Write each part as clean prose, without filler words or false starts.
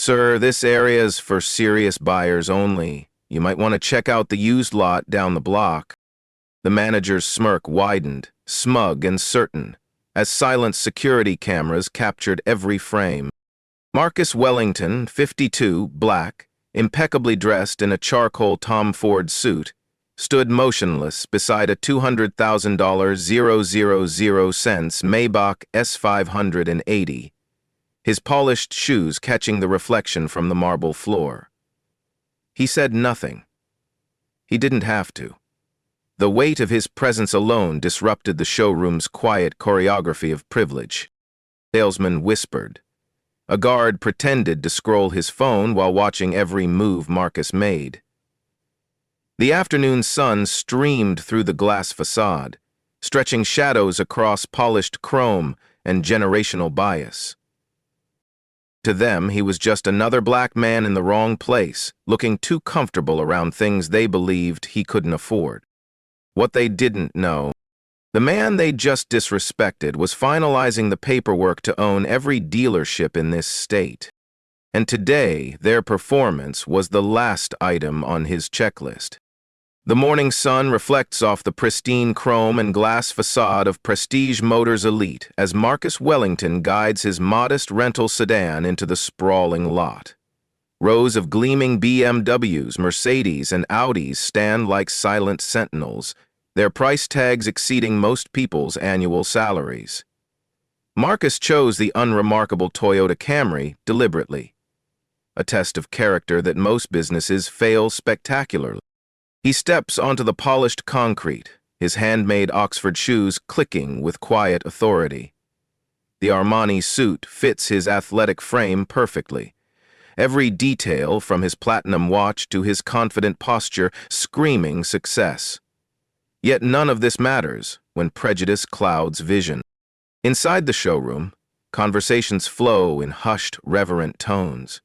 Sir, this area is for serious buyers only. You might want to check out the used lot down the block. The manager's smirk widened, smug and certain, as silent security cameras captured every frame. Marcus Wellington, 52, black, impeccably dressed in a charcoal Tom Ford suit, stood motionless beside a $200,000 000 Maybach S580, his polished shoes catching the reflection from the marble floor. He said nothing. He didn't have to. The weight of his presence alone disrupted the showroom's quiet choreography of privilege. The salesman whispered. A guard pretended to scroll his phone while watching every move Marcus made. The afternoon sun streamed through the glass facade, stretching shadows across polished chrome and generational bias. To them, he was just another black man in the wrong place, looking too comfortable around things they believed he couldn't afford. What they didn't know, the man they just disrespected was finalizing the paperwork to own every dealership in this state. And today, their performance was the last item on his checklist. The morning sun reflects off the pristine chrome and glass facade of Prestige Motors Elite as Marcus Wellington guides his modest rental sedan into the sprawling lot. Rows of gleaming BMWs, Mercedes, and Audis stand like silent sentinels, their price tags exceeding most people's annual salaries. Marcus chose the unremarkable Toyota Camry deliberately, a test of character that most businesses fail spectacularly. He steps onto the polished concrete, his handmade Oxford shoes clicking with quiet authority. The Armani suit fits his athletic frame perfectly, every detail from his platinum watch to his confident posture screaming success. Yet none of this matters when prejudice clouds vision. Inside the showroom, conversations flow in hushed, reverent tones.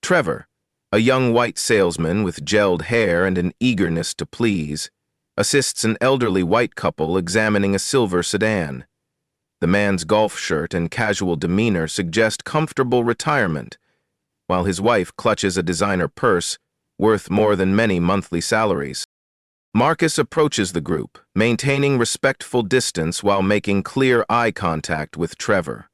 Trevor, a young white salesman with gelled hair and an eagerness to please, assists an elderly white couple examining a silver sedan. The man's golf shirt and casual demeanor suggest comfortable retirement, while his wife clutches a designer purse worth more than many monthly salaries. Marcus approaches the group, maintaining respectful distance while making clear eye contact with Trevor.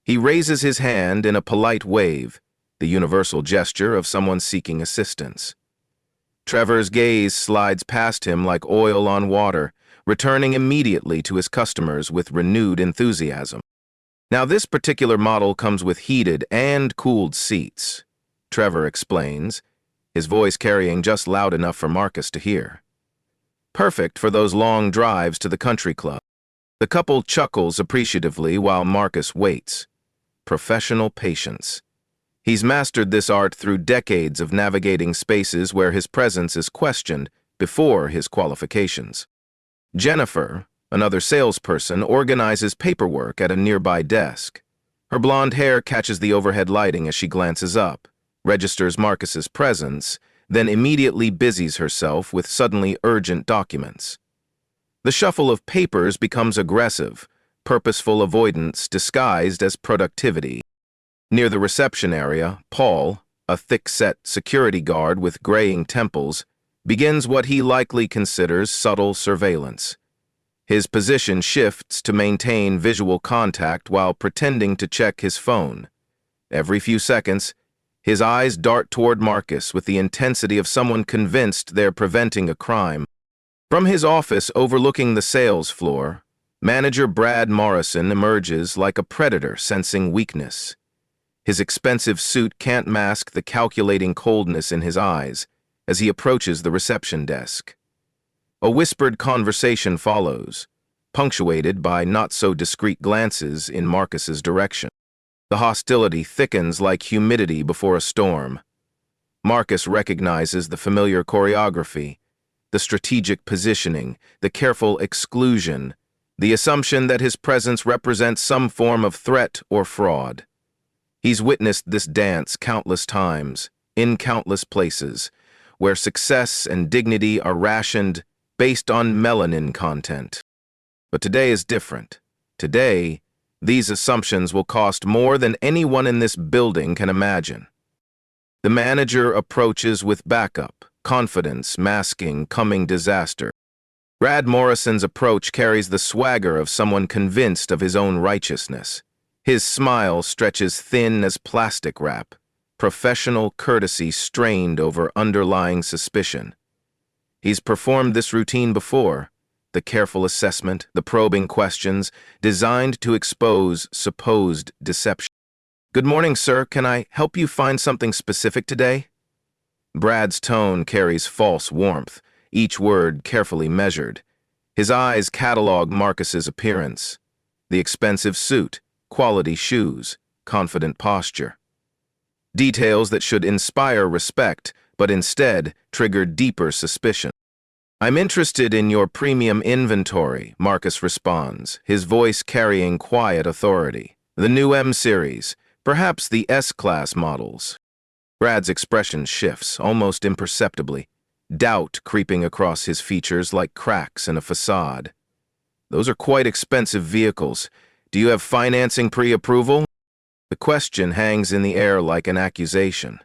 He raises his hand in a polite wave, the universal gesture of someone seeking assistance. Trevor's gaze slides past him like oil on water, returning immediately to his customers with renewed enthusiasm. Now, this particular model comes with heated and cooled seats, Trevor explains, his voice carrying just loud enough for Marcus to hear. Perfect for those long drives to the country club. The couple chuckles appreciatively while Marcus waits. Professional patience. He's mastered this art through decades of navigating spaces where his presence is questioned before his qualifications. Jennifer, another salesperson, organizes paperwork at a nearby desk. Her blonde hair catches the overhead lighting as she glances up, registers Marcus's presence, then immediately busies herself with suddenly urgent documents. The shuffle of papers becomes aggressive, purposeful avoidance disguised as productivity. Near the reception area, Paul, a thick-set security guard with graying temples, begins what he likely considers subtle surveillance. His position shifts to maintain visual contact while pretending to check his phone. Every few seconds, his eyes dart toward Marcus with the intensity of someone convinced they're preventing a crime. From his office overlooking the sales floor, manager Brad Morrison emerges like a predator sensing weakness. His expensive suit can't mask the calculating coldness in his eyes as he approaches the reception desk. A whispered conversation follows, punctuated by not-so-discreet glances in Marcus's direction. The hostility thickens like humidity before a storm. Marcus recognizes the familiar choreography, the strategic positioning, the careful exclusion, the assumption that his presence represents some form of threat or fraud. He's witnessed this dance countless times, in countless places, where success and dignity are rationed based on melanin content. But today is different. Today, these assumptions will cost more than anyone in this building can imagine. The manager approaches with backup, confidence masking coming disaster. Brad Morrison's approach carries the swagger of someone convinced of his own righteousness. His smile stretches thin as plastic wrap, professional courtesy strained over underlying suspicion. He's performed this routine before, the careful assessment, the probing questions, designed to expose supposed deception. "Good morning, sir. Can I help you find something specific today?" Brad's tone carries false warmth, each word carefully measured. His eyes catalog Marcus's appearance. The expensive suit, quality shoes, confident posture. Details that should inspire respect, but instead trigger deeper suspicion. "I'm interested in your premium inventory," Marcus responds, his voice carrying quiet authority. "The new M-Series, perhaps the S-Class models." Brad's expression shifts, almost imperceptibly, doubt creeping across his features like cracks in a facade. "Those are quite expensive vehicles. Do you have financing pre-approval?" The question hangs in the air like an accusation.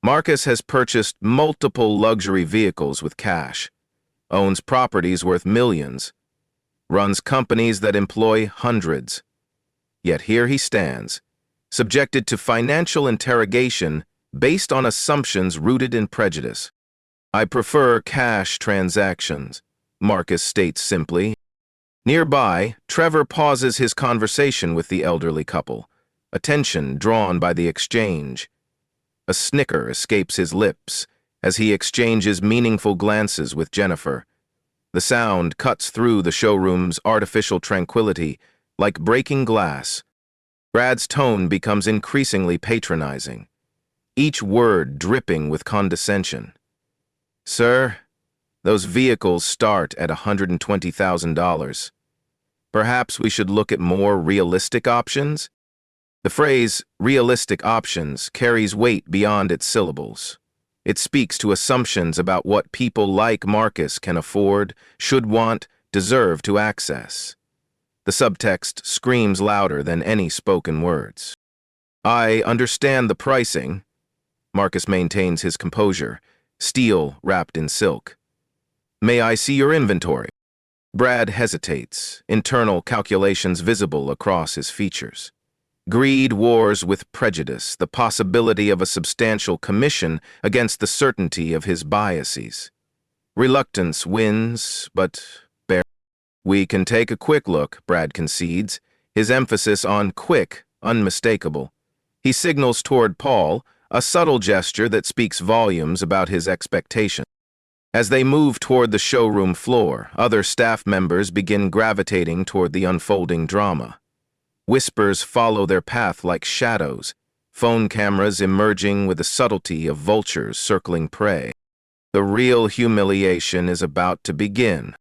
Marcus has purchased multiple luxury vehicles with cash, owns properties worth millions, runs companies that employ hundreds. Yet here he stands, subjected to financial interrogation based on assumptions rooted in prejudice. "I prefer cash transactions," Marcus states simply. Nearby, Trevor pauses his conversation with the elderly couple, attention drawn by the exchange. A snicker escapes his lips as he exchanges meaningful glances with Jennifer. The sound cuts through the showroom's artificial tranquility like breaking glass. Brad's tone becomes increasingly patronizing, each word dripping with condescension. "Sir, those vehicles start at $120,000. Perhaps we should look at more realistic options?" The phrase realistic options carries weight beyond its syllables. It speaks to assumptions about what people like Marcus can afford, should want, deserve to access. The subtext screams louder than any spoken words. "I understand the pricing." Marcus maintains his composure, steel wrapped in silk. "May I see your inventory?" Brad hesitates, internal calculations visible across his features. Greed wars with prejudice, the possibility of a substantial commission against the certainty of his biases. Reluctance wins, but bear. "We can take a quick look," Brad concedes, his emphasis on quick, unmistakable. He signals toward Paul, a subtle gesture that speaks volumes about his expectation. As they move toward the showroom floor, other staff members begin gravitating toward the unfolding drama. Whispers follow their path like shadows, phone cameras emerging with the subtlety of vultures circling prey. The real humiliation is about to begin.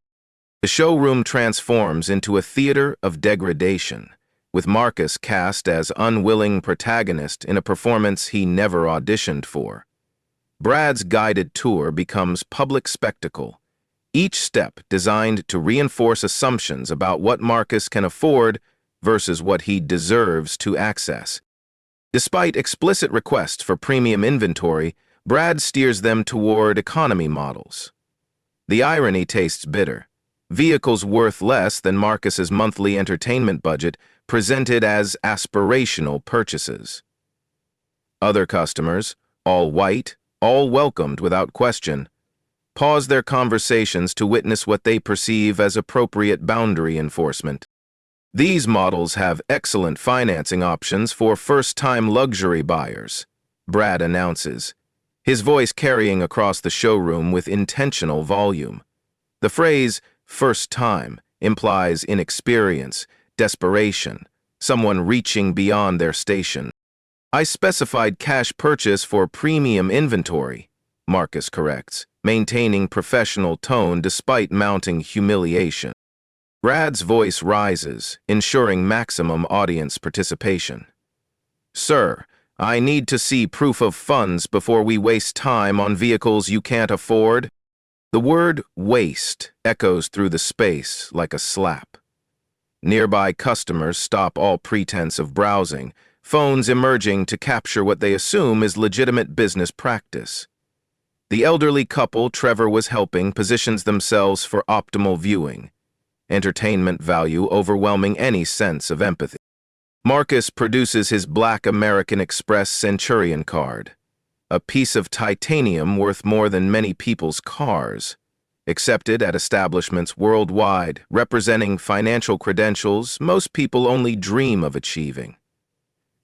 The showroom transforms into a theater of degradation, with Marcus cast as unwilling protagonist in a performance he never auditioned for. Brad's guided tour becomes public spectacle, each step designed to reinforce assumptions about what Marcus can afford versus what he deserves to access. Despite explicit requests for premium inventory, Brad steers them toward economy models. The irony tastes bitter. Vehicles worth less than Marcus's monthly entertainment budget presented as aspirational purchases. Other customers, all white, all welcomed without question, pause their conversations to witness what they perceive as appropriate boundary enforcement. These models have excellent financing options for first-time luxury buyers, Brad announces, his voice carrying across the showroom with intentional volume. The phrase, first time, implies inexperience, desperation, someone reaching beyond their station. "I specified cash purchase for premium inventory," Marcus corrects, maintaining professional tone despite mounting humiliation. Brad's voice rises, ensuring maximum audience participation. "Sir, I need to see proof of funds before we waste time on vehicles you can't afford." The word waste echoes through the space like a slap. Nearby customers stop all pretense of browsing, phones emerging to capture what they assume is legitimate business practice. The elderly couple Trevor was helping positions themselves for optimal viewing, entertainment value overwhelming any sense of empathy. Marcus produces his Black American Express Centurion card, a piece of titanium worth more than many people's cars, accepted at establishments worldwide, representing financial credentials most people only dream of achieving.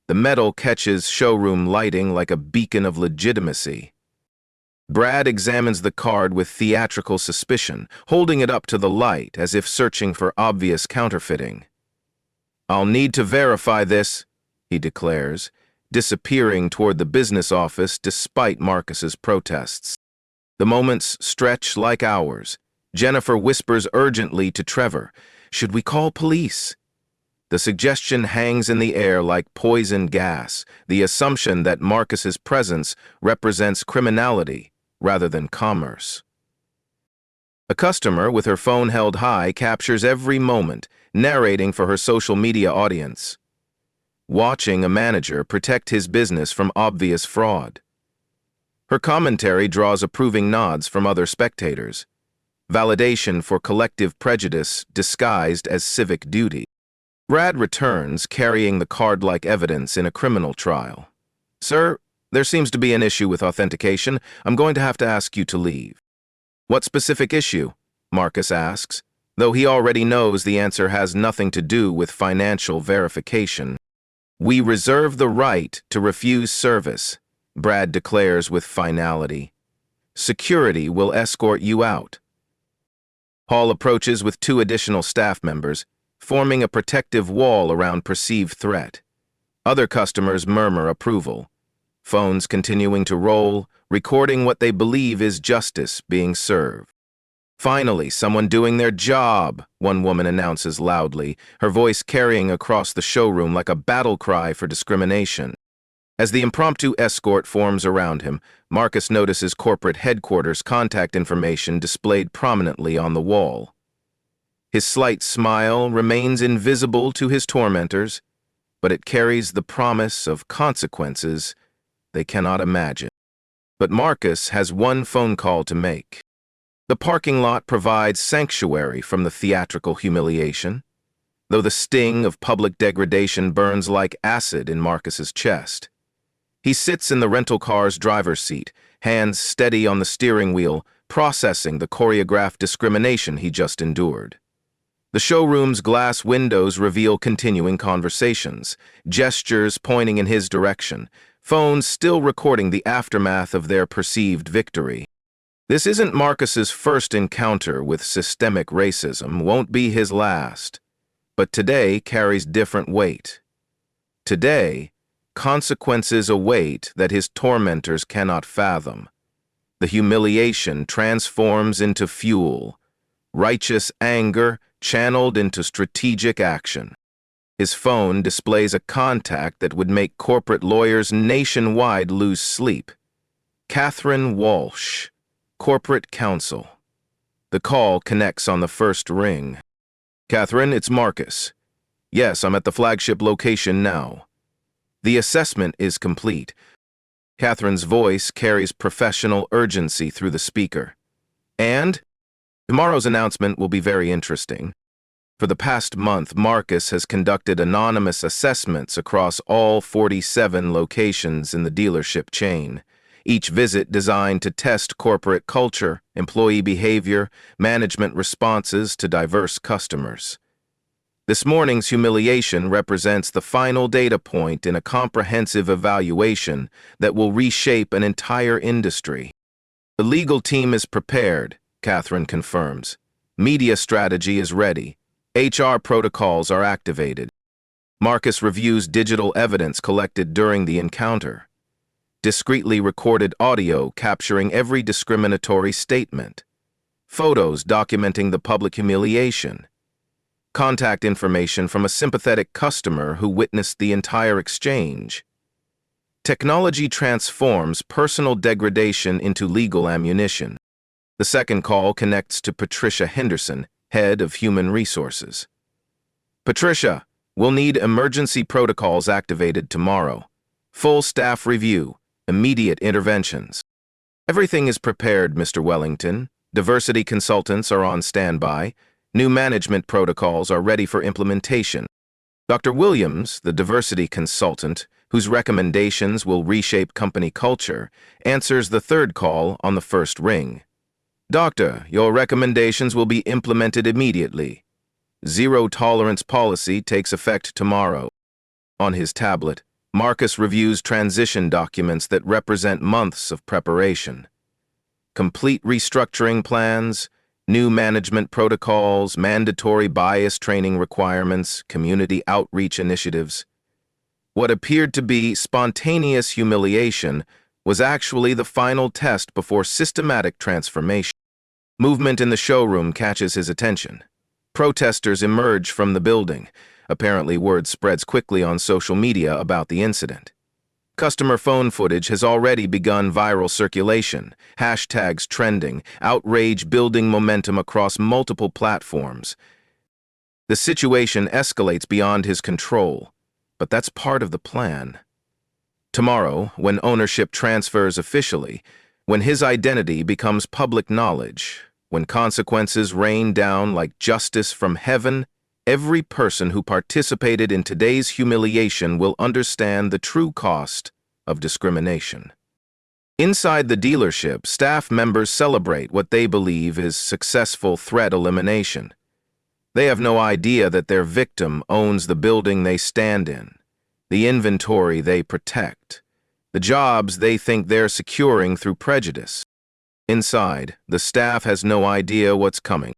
The metal catches showroom lighting like a beacon of legitimacy. Brad examines the card with theatrical suspicion, holding it up to the light as if searching for obvious counterfeiting. "I'll need to verify this," he declares, disappearing toward the business office despite Marcus's protests. The moments stretch like hours. Jennifer whispers urgently to Trevor, "Should we call police?" The suggestion hangs in the air like poison gas, the assumption that Marcus's presence represents criminality rather than commerce. A customer with her phone held high captures every moment, narrating for her social media audience, watching a manager protect his business from obvious fraud. Her commentary draws approving nods from other spectators, validation for collective prejudice disguised as civic duty. Brad returns, carrying the card-like evidence in a criminal trial. "Sir, there seems to be an issue with authentication. I'm going to have to ask you to leave." "What specific issue?" Marcus asks, though he already knows the answer has nothing to do with financial verification. "We reserve the right to refuse service," Brad declares with finality. "Security will escort you out." Hall approaches with 2 additional staff members, forming a protective wall around perceived threat. Other customers murmur approval, phones continuing to roll, recording what they believe is justice being served. "Finally, someone doing their job," one woman announces loudly, her voice carrying across the showroom like a battle cry for discrimination. As the impromptu escort forms around him, Marcus notices corporate headquarters contact information displayed prominently on the wall. His slight smile remains invisible to his tormentors, but it carries the promise of consequences they cannot imagine. But Marcus has one phone call to make. The parking lot provides sanctuary from the theatrical humiliation, though the sting of public degradation burns like acid in Marcus's chest. He sits in the rental car's driver's seat, hands steady on the steering wheel, processing the choreographed discrimination he just endured. The showroom's glass windows reveal continuing conversations, gestures pointing in his direction, phones still recording the aftermath of their perceived victory. This isn't Marcus's first encounter with systemic racism, won't be his last, but today carries different weight. Today, consequences await that his tormentors cannot fathom. The humiliation transforms into fuel, righteous anger channeled into strategic action. His phone displays a contact that would make corporate lawyers nationwide lose sleep. Catherine Walsh, Corporate Counsel. The call connects on the first ring. "Catherine, it's Marcus. Yes, I'm at the flagship location now. The assessment is complete." Catherine's voice carries professional urgency through the speaker. "And? Tomorrow's announcement will be very interesting. For the past month, Marcus has conducted anonymous assessments across all 47 locations in the dealership chain, each visit designed to test corporate culture, employee behavior, management responses to diverse customers. This morning's humiliation represents the final data point in a comprehensive evaluation that will reshape an entire industry. The legal team is prepared, Catherine confirms. Media strategy is ready. HR protocols are activated. Marcus reviews digital evidence collected during the encounter. Discreetly recorded audio capturing every discriminatory statement. Photos documenting the public humiliation. Contact information from a sympathetic customer who witnessed the entire exchange. Technology transforms personal degradation into legal ammunition. The second call connects to Patricia Henderson, head of human resources. "Patricia, We'll need emergency protocols activated tomorrow. Full staff review, immediate interventions. Everything is prepared, Mr. Wellington. Diversity consultants are on standby. New management protocols are ready for implementation. Dr. Williams, the diversity consultant, whose recommendations will reshape company culture, answers the third call on the first ring. Doctor, your recommendations will be implemented immediately. Zero-tolerance policy takes effect tomorrow. On his tablet, Marcus reviews transition documents that represent months of preparation. Complete restructuring plans, new management protocols, mandatory bias training requirements, community outreach initiatives. What appeared to be spontaneous humiliation was actually the final test before systematic transformation. Movement in the showroom catches his attention. Protesters emerge from the building. Apparently, word spreads quickly on social media about the incident. Customer phone footage has already begun viral circulation, hashtags trending, outrage building momentum across multiple platforms. The situation escalates beyond his control, but that's part of the plan. Tomorrow, when ownership transfers officially, when his identity becomes public knowledge, when consequences rain down like justice from heaven, every person who participated in today's humiliation will understand the true cost of discrimination. Inside the dealership, staff members celebrate what they believe is successful threat elimination. They have no idea that their victim owns the building they stand in, the inventory they protect, the jobs they think they're securing through prejudice. Inside, the staff has no idea what's coming.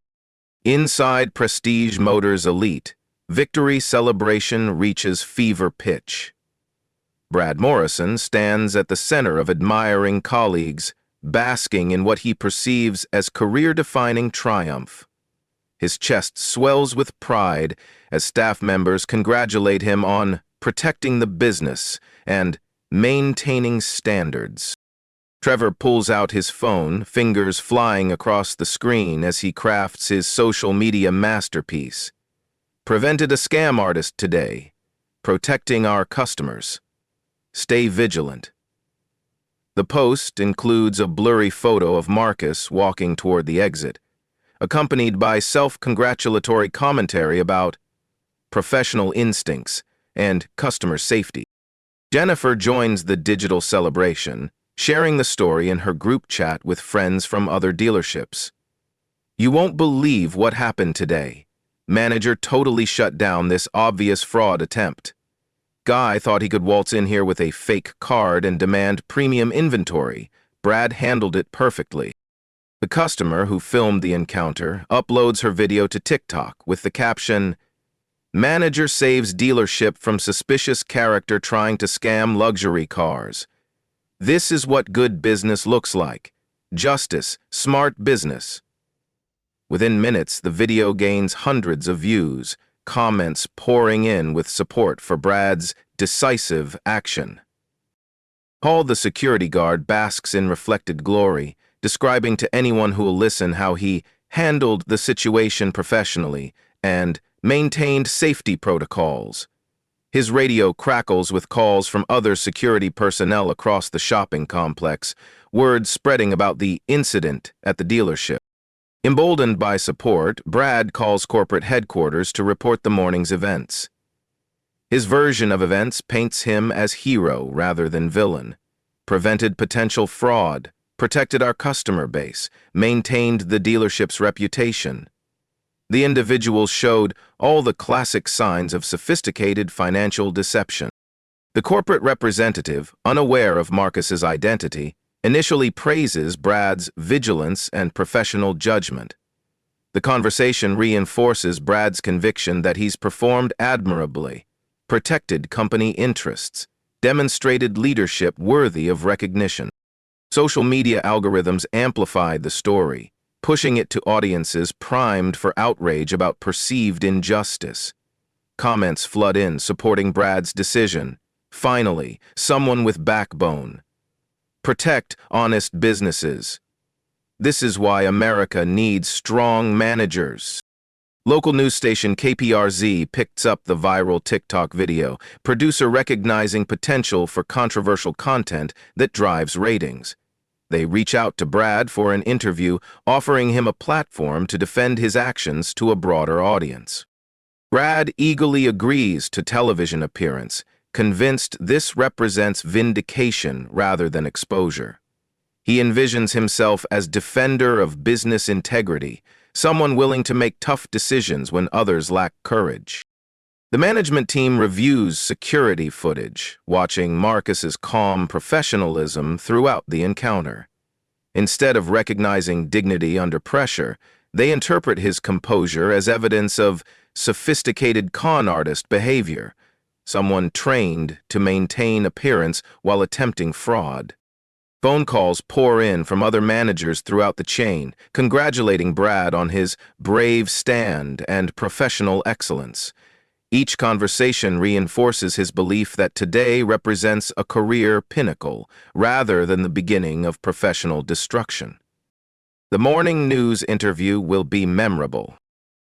Inside Prestige Motors Elite, victory celebration reaches fever pitch. Brad Morrison stands at the center of admiring colleagues, basking in what he perceives as career-defining triumph. His chest swells with pride as staff members congratulate him on protecting the business and maintaining standards. Trevor pulls out his phone, fingers flying across the screen as he crafts his social media masterpiece. Prevented a scam artist today. Protecting our customers. Stay vigilant. The post includes a blurry photo of Marcus walking toward the exit, accompanied by self-congratulatory commentary about professional instincts and customer safety. Jennifer joins the digital celebration, sharing the story in her group chat with friends from other dealerships. You won't believe what happened today. Manager totally shut down this obvious fraud attempt. Guy thought he could waltz in here with a fake card and demand premium inventory. Brad handled it perfectly. The customer who filmed the encounter uploads her video to TikTok with the caption, "Manager saves dealership from suspicious character trying to scam luxury cars. This is what good business looks like. Justice, smart business." Within minutes, the video gains hundreds of views, comments pouring in with support for Brad's decisive action. Paul, the security guard, basks in reflected glory, describing to anyone who will listen how he handled the situation professionally and maintained safety protocols. His radio crackles with calls from other security personnel across the shopping complex, word spreading about the incident at the dealership. Emboldened by support, Brad calls corporate headquarters to report the morning's events. His version of events paints him as hero rather than villain, prevented potential fraud, protected our customer base, maintained the dealership's reputation. The individual showed all the classic signs of sophisticated financial deception. The corporate representative, unaware of Marcus's identity, initially praises Brad's vigilance and professional judgment. The conversation reinforces Brad's conviction that he's performed admirably, protected company interests, demonstrated leadership worthy of recognition. Social media algorithms amplified the story, pushing it to audiences primed for outrage about perceived injustice. Comments flood in supporting Brad's decision. Finally, someone with backbone. Protect honest businesses. This is why America needs strong managers. Local news station KPRZ picks up the viral TikTok video, producer recognizing potential for controversial content that drives ratings. They reach out to Brad for an interview, offering him a platform to defend his actions to a broader audience. Brad eagerly agrees to television appearance, convinced this represents vindication rather than exposure. He envisions himself as defender of business integrity, someone willing to make tough decisions when others lack courage. The management team reviews security footage, watching Marcus's calm professionalism throughout the encounter. Instead of recognizing dignity under pressure, they interpret his composure as evidence of sophisticated con artist behavior, someone trained to maintain appearance while attempting fraud. Phone calls pour in from other managers throughout the chain, congratulating Brad on his brave stand and professional excellence. Each conversation reinforces his belief that today represents a career pinnacle rather than the beginning of professional destruction. The morning news interview will be memorable.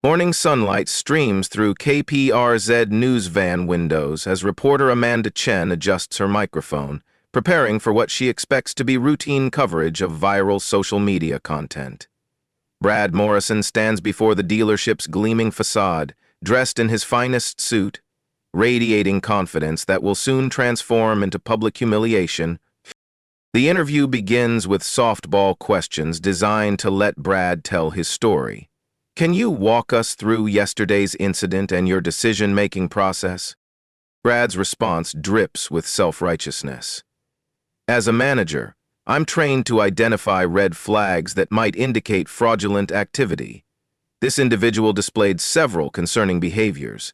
Morning sunlight streams through KPRZ news van windows as reporter Amanda Chen adjusts her microphone, preparing for what she expects to be routine coverage of viral social media content. Brad Morrison stands before the dealership's gleaming facade, dressed in his finest suit, radiating confidence that will soon transform into public humiliation. The interview begins with softball questions designed to let Brad tell his story. Can you walk us through yesterday's incident and your decision-making process? Brad's response drips with self-righteousness. As a manager, I'm trained to identify red flags that might indicate fraudulent activity. This individual displayed several concerning behaviors.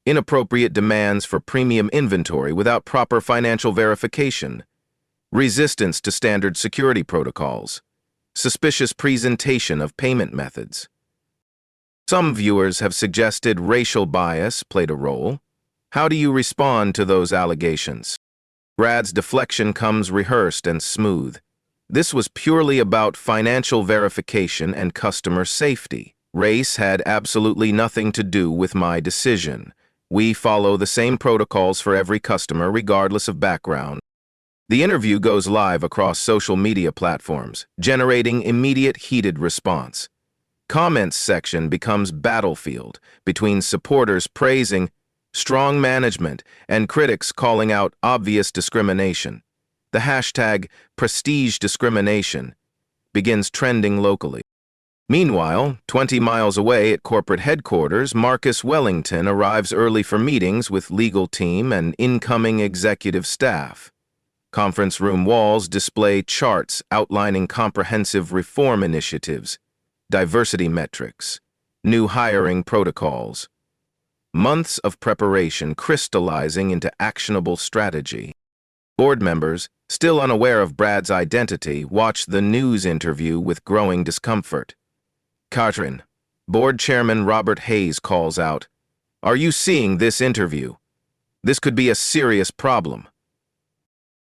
Inappropriate demands for premium inventory without proper financial verification, resistance to standard security protocols, suspicious presentation of payment methods. Some viewers have suggested racial bias played a role. How do you respond to those allegations? Brad's deflection comes rehearsed and smooth. This was purely about financial verification and customer safety. Race had absolutely nothing to do with my decision. We follow the same protocols for every customer, regardless of background. The interview goes live across social media platforms, generating immediate heated response. Comments section becomes battlefield between supporters praising strong management and critics calling out obvious discrimination. The hashtag prestige discrimination begins trending locally. Meanwhile, 20 miles away at corporate headquarters, Marcus Wellington arrives early for meetings with legal team and incoming executive staff. Conference room walls display charts outlining comprehensive reform initiatives, diversity metrics, new hiring protocols. Months of preparation crystallizing into actionable strategy. Board members, still unaware of Brad's identity, watch the news interview with growing discomfort. Catherine, board chairman Robert Hayes calls out, "Are you seeing this interview? This could be a serious problem."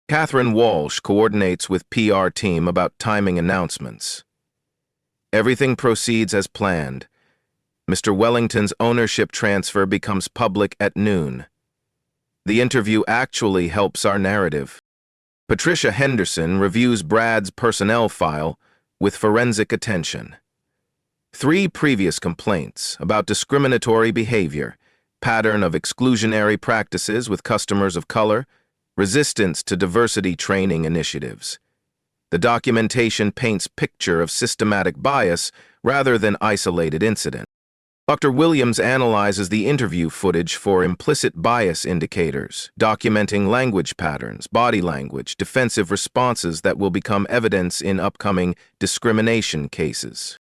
Catherine Walsh coordinates with PR team about timing announcements. Everything proceeds as planned. Mr. Wellington's ownership transfer becomes public at noon. The interview actually helps our narrative. Patricia Henderson reviews Brad's personnel file with forensic attention. 3 previous complaints about discriminatory behavior, pattern of exclusionary practices with customers of color, resistance to diversity training initiatives. The documentation paints a picture of systematic bias rather than isolated incident. Dr. Williams analyzes the interview footage for implicit bias indicators, documenting language patterns, body language, defensive responses that will become evidence in upcoming discrimination cases.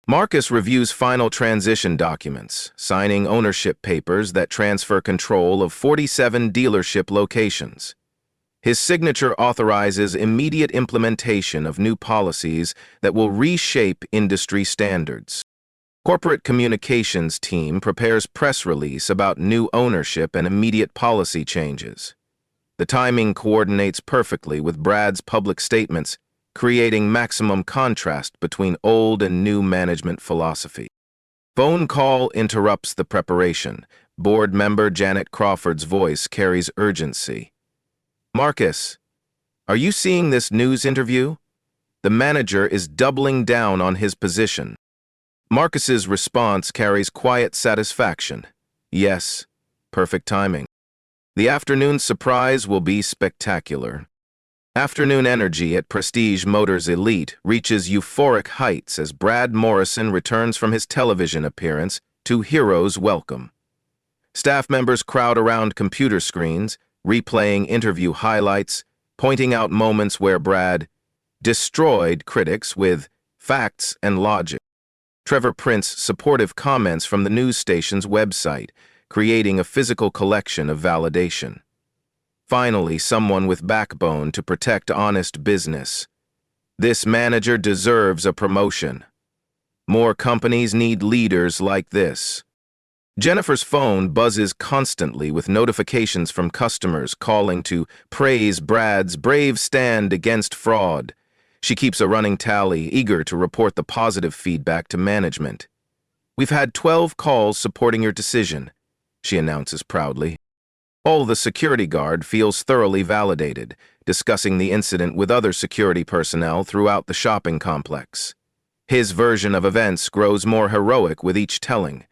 Marcus reviews final transition documents, signing ownership papers that transfer control of 47 dealership locations. His signature authorizes immediate implementation of new policies that will reshape industry standards. Corporate communications team prepares press release about new ownership and immediate policy changes. The timing coordinates perfectly with Brad's public statements, creating maximum contrast between old and new management philosophy. Phone call interrupts the preparation. Board member Janet Crawford's voice carries urgency. Marcus, are you seeing this news interview? The manager is doubling down on his position. Marcus's response carries quiet satisfaction. Yes, perfect timing. The afternoon surprise will be spectacular. Afternoon energy at Prestige Motors Elite reaches euphoric heights as Brad Morrison returns from his television appearance to Heroes Welcome. Staff members crowd around computer screens, replaying interview highlights, pointing out moments where Brad destroyed critics with facts and logic. Trevor prints supportive comments from the news station's website, creating a physical collection of validation. Finally, someone with backbone to protect honest business. This manager deserves a promotion. More companies need leaders like this. Jennifer's phone buzzes constantly with notifications from customers calling to praise Brad's brave stand against fraud. She keeps a running tally, eager to report the positive feedback to management. "We've had 12 calls supporting your decision," she announces proudly. The security guard feels thoroughly validated, discussing the incident with other security personnel throughout the shopping complex. His version of events grows more heroic with each telling.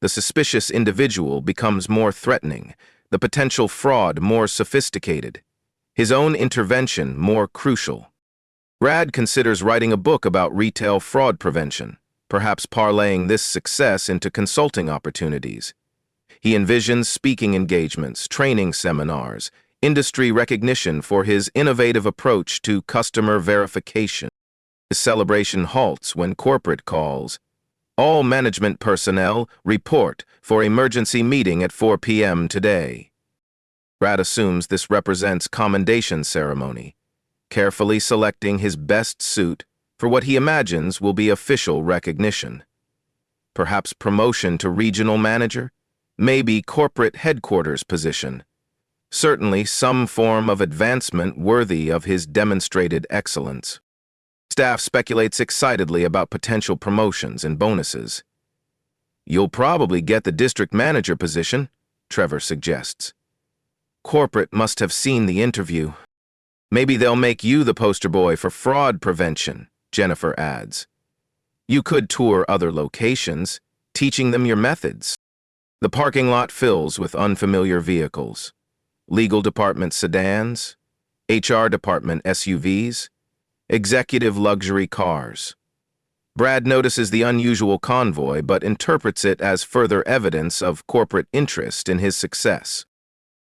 The suspicious individual becomes more threatening, the potential fraud more sophisticated, his own intervention more crucial. Brad considers writing a book about retail fraud prevention, perhaps parlaying this success into consulting opportunities. He envisions speaking engagements, training seminars, industry recognition for his innovative approach to customer verification. His celebration halts when corporate calls. "All management personnel report for emergency meeting at 4 p.m. today." Brad assumes this represents commendation ceremony, carefully selecting his best suit for what he imagines will be official recognition. Perhaps promotion to regional manager? Maybe corporate headquarters position. Certainly some form of advancement worthy of his demonstrated excellence. Staff speculates excitedly about potential promotions and bonuses. "You'll probably get the district manager position," Trevor suggests. "Corporate must have seen the interview. Maybe they'll make you the poster boy for fraud prevention," Jennifer adds. "You could tour other locations, teaching them your methods." The parking lot fills with unfamiliar vehicles. Legal department sedans, HR department SUVs, executive luxury cars. Brad notices the unusual convoy but interprets it as further evidence of corporate interest in his success.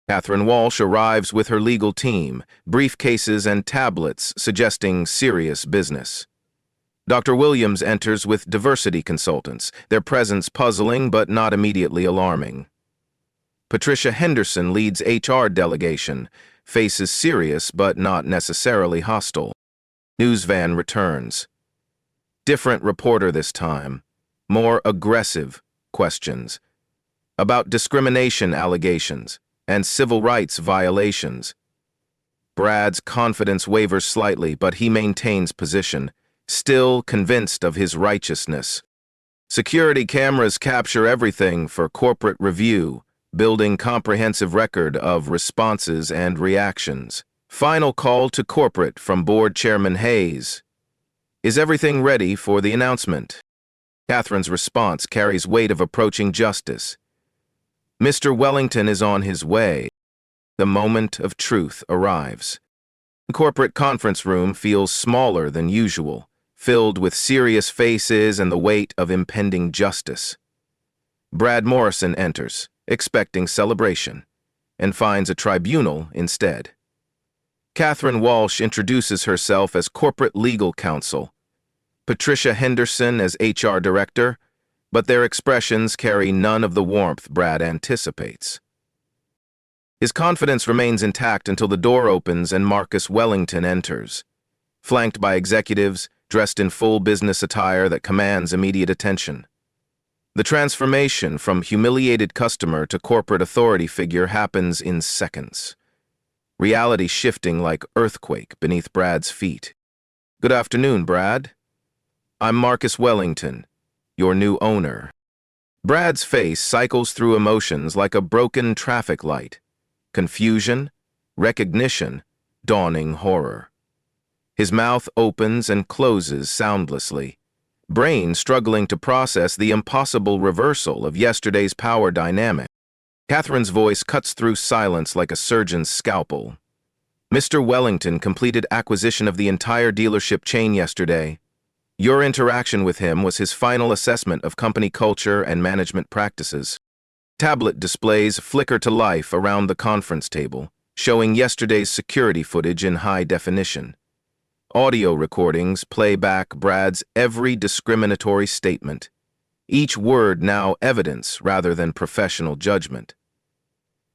Catherine Walsh arrives with her legal team, briefcases and tablets suggesting serious business. Dr. Williams enters with diversity consultants, their presence puzzling but not immediately alarming. Patricia Henderson leads HR delegation, faces serious but not necessarily hostile. News van returns. Different reporter this time, more aggressive questions about discrimination allegations and civil rights violations. Brad's confidence wavers slightly, but he maintains position, still convinced of his righteousness. Security cameras capture everything for corporate review, building comprehensive record of responses and reactions. Final call to corporate from Board Chairman Hayes. "Is everything ready for the announcement?" Catherine's response carries weight of approaching justice. "Mr. Wellington is on his way." The moment of truth arrives. The corporate conference room feels smaller than usual, filled with serious faces and the weight of impending justice. Brad Morrison enters, expecting celebration, and finds a tribunal instead. Catherine Walsh introduces herself as corporate legal counsel, Patricia Henderson as HR director, but their expressions carry none of the warmth Brad anticipates. His confidence remains intact until the door opens and Marcus Wellington enters, flanked by executives dressed in full business attire that commands immediate attention. The transformation from humiliated customer to corporate authority figure happens in seconds, reality shifting like earthquake beneath Brad's feet. "Good afternoon, Brad. I'm Marcus Wellington, your new owner." Brad's face cycles through emotions like a broken traffic light. Confusion, recognition, dawning horror. His mouth opens and closes soundlessly, brain struggling to process the impossible reversal of yesterday's power dynamic. Catherine's voice cuts through silence like a surgeon's scalpel. Mr. Wellington completed acquisition of the entire dealership chain yesterday. Your interaction with him was his final assessment of company culture and management practices. Tablet displays flicker to life around the conference table, showing yesterday's security footage in high definition. Audio recordings play back Brad's every discriminatory statement, each word now evidence rather than professional judgment.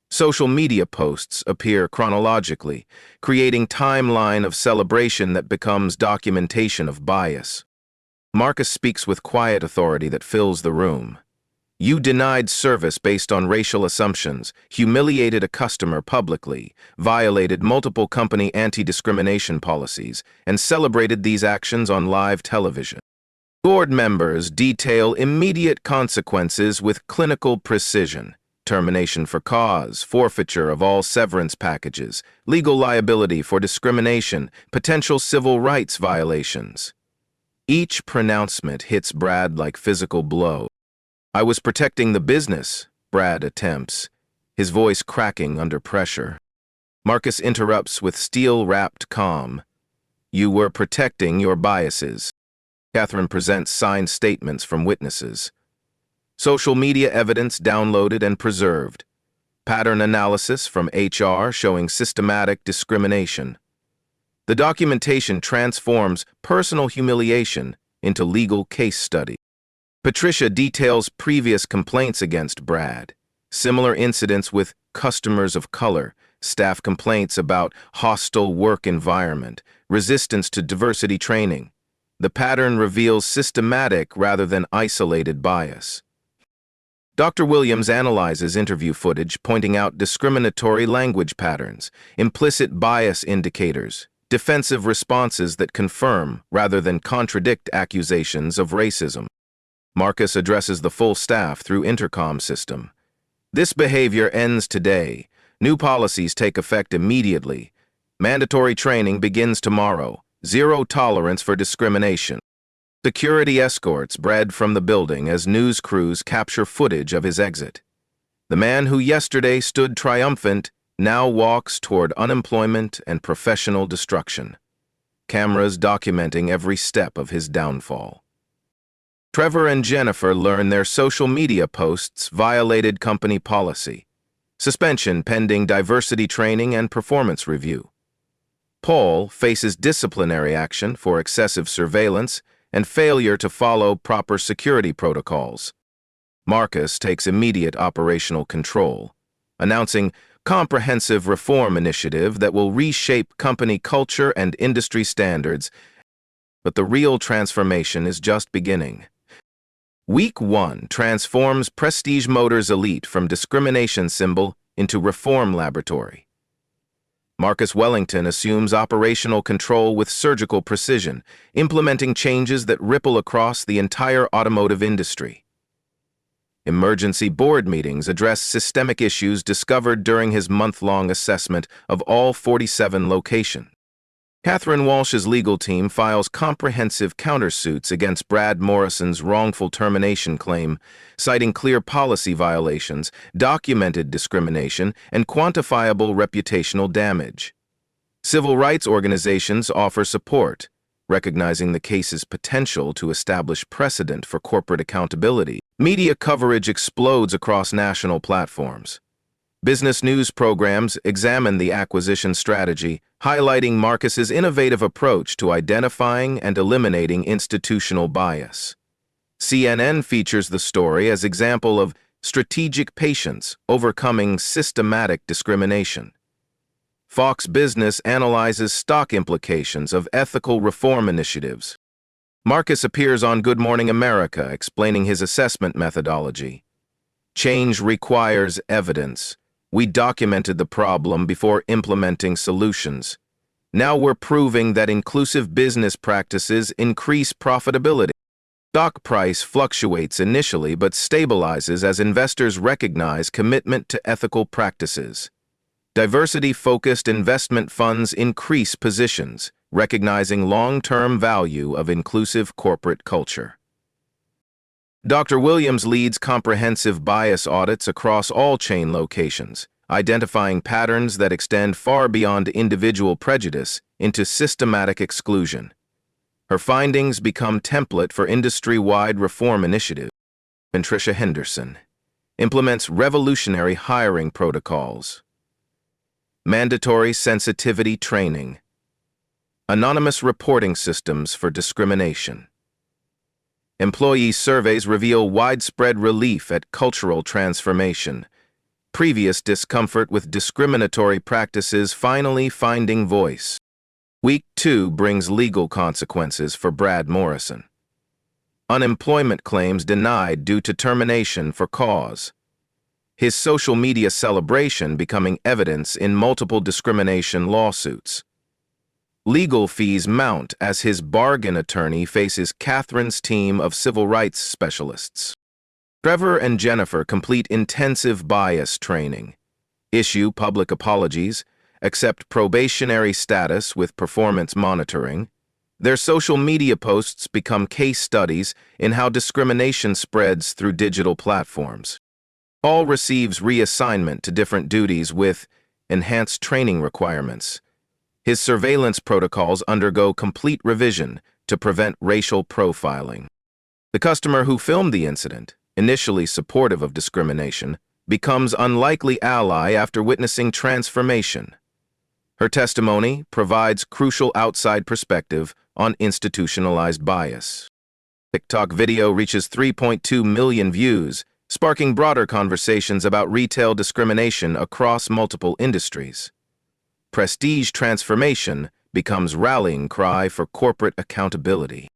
Social media posts appear chronologically, creating timeline of celebration that becomes documentation of bias. Marcus speaks with quiet authority that fills the room. You denied service based on racial assumptions, humiliated a customer publicly, violated multiple company anti-discrimination policies, and celebrated these actions on live television. Board members detail immediate consequences with clinical precision. Termination for cause, forfeiture of all severance packages, legal liability for discrimination, potential civil rights violations. Each pronouncement hits Brad like physical blows. I was protecting the business, Brad attempts, his voice cracking under pressure. Marcus interrupts with steel-wrapped calm. You were protecting your biases. Catherine presents signed statements from witnesses. Social media evidence downloaded and preserved. Pattern analysis from HR showing systematic discrimination. The documentation transforms personal humiliation into legal case study. Patricia details previous complaints against Brad, similar incidents with customers of color, staff complaints about hostile work environment, resistance to diversity training. The pattern reveals systematic rather than isolated bias. Dr. Williams analyzes interview footage, pointing out discriminatory language patterns, implicit bias indicators, defensive responses that confirm rather than contradict accusations of racism. Marcus addresses the full staff through intercom system. This behavior ends today. New policies take effect immediately. Mandatory training begins tomorrow. Zero tolerance for discrimination. Security escorts Brad from the building as news crews capture footage of his exit. The man who yesterday stood triumphant now walks toward unemployment and professional destruction. Cameras documenting every step of his downfall. Trevor and Jennifer learn their social media posts violated company policy. Suspension pending diversity training and performance review. Paul faces disciplinary action for excessive surveillance and failure to follow proper security protocols. Marcus takes immediate operational control, announcing comprehensive reform initiative that will reshape company culture and industry standards. But the real transformation is just beginning. Week 1 transforms Prestige Motors Elite from discrimination symbol into reform laboratory. Marcus Wellington assumes operational control with surgical precision, implementing changes that ripple across the entire automotive industry. Emergency board meetings address systemic issues discovered during his month-long assessment of all 47 locations. Catherine Walsh's legal team files comprehensive countersuits against Brad Morrison's wrongful termination claim, citing clear policy violations, documented discrimination, and quantifiable reputational damage. Civil rights organizations offer support, recognizing the case's potential to establish precedent for corporate accountability. Media coverage explodes across national platforms. Business news programs examine the acquisition strategy, highlighting Marcus's innovative approach to identifying and eliminating institutional bias. CNN features the story as example of strategic patience overcoming systematic discrimination. Fox Business analyzes stock implications of ethical reform initiatives. Marcus appears on Good Morning America explaining his assessment methodology. Change requires evidence. We documented the problem before implementing solutions. Now we're proving that inclusive business practices increase profitability. Stock price fluctuates initially but stabilizes as investors recognize commitment to ethical practices. Diversity-focused investment funds increase positions, recognizing long-term value of inclusive corporate culture. Dr. Williams leads comprehensive bias audits across all chain locations, identifying patterns that extend far beyond individual prejudice into systematic exclusion. Her findings become template for industry-wide reform initiatives. Tricia Henderson implements revolutionary hiring protocols. Mandatory sensitivity training. Anonymous reporting systems for discrimination. Employee surveys reveal widespread relief at cultural transformation. Previous discomfort with discriminatory practices finally finding voice. Week 2 brings legal consequences for Brad Morrison. Unemployment claims denied due to termination for cause. His social media celebration becoming evidence in multiple discrimination lawsuits. Legal fees mount as his bargain attorney faces Catherine's team of civil rights specialists. Trevor and Jennifer complete intensive bias training, issue public apologies, accept probationary status with performance monitoring. Their social media posts become case studies in how discrimination spreads through digital platforms. Paul receives reassignment to different duties with enhanced training requirements. His surveillance protocols undergo complete revision to prevent racial profiling. The customer who filmed the incident, initially supportive of discrimination, becomes unlikely ally after witnessing transformation. Her testimony provides crucial outside perspective on institutionalized bias. TikTok video reaches 3.2 million views, sparking broader conversations about retail discrimination across multiple industries. Prestige transformation becomes rallying cry for corporate accountability.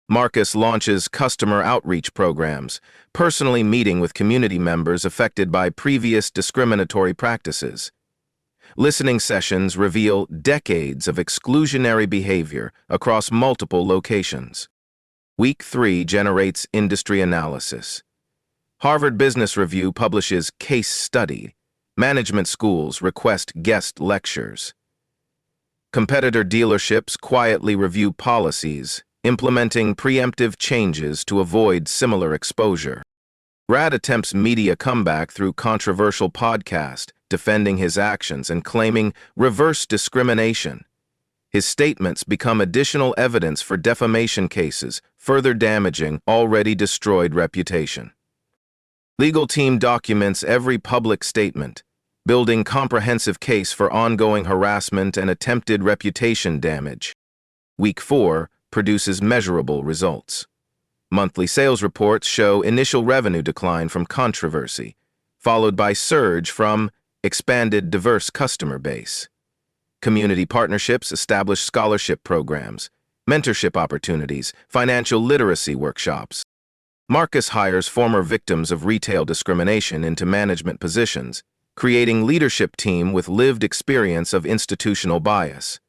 Marcus launches customer outreach programs, personally meeting with community members affected by previous discriminatory practices. Listening sessions reveal decades of exclusionary behavior across multiple locations. Week 3 generates industry analysis. Harvard Business Review publishes case study. Management schools request guest lectures. Competitor dealerships quietly review policies, implementing preemptive changes to avoid similar exposure. Brad attempts media comeback through controversial podcast, defending his actions and claiming reverse discrimination. His statements become additional evidence for defamation cases, further damaging already destroyed reputation. Legal team documents every public statement, building comprehensive case for ongoing harassment and attempted reputation damage. Week 4 produces measurable results. Monthly sales reports show initial revenue decline from controversy, followed by surge from expanded diverse customer base. Community partnerships establish scholarship programs, mentorship opportunities, financial literacy workshops. Marcus hires former victims of retail discrimination into management positions, creating leadership team with lived experience of institutional bias.